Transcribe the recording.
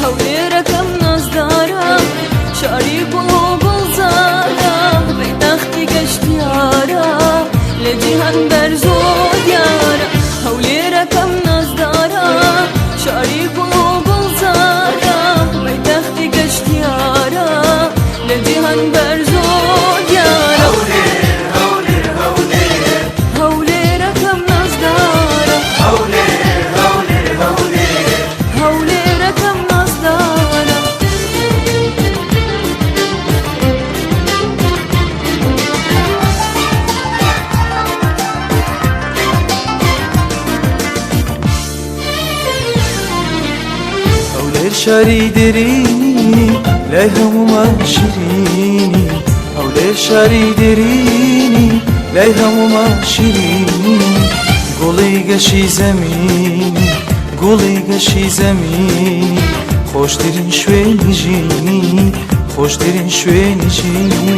هەولێرەکەم نازدارە شاری گوڵ و گوڵزارە بەیتەختی گەشتیارە لە جیهان بەرز و دیارە هەولێرەکەم نازدارە شاری گوڵ و گوڵزارە بەیتەختی گەشتیارە لە جیهان بەرز و دیارە هەولێرەکەم نازدارە هەولێرەکەم نازدارە هەولێر شاری دێرینی لای هەمومان شیرینی هەولێر شاری دێرینی لای هەمومان شیرینی گوڵی گەشی زەمینی گوڵی گەشی زەمینی خۆشترین شوێنی ژینی خۆشترین شوێنی ژینی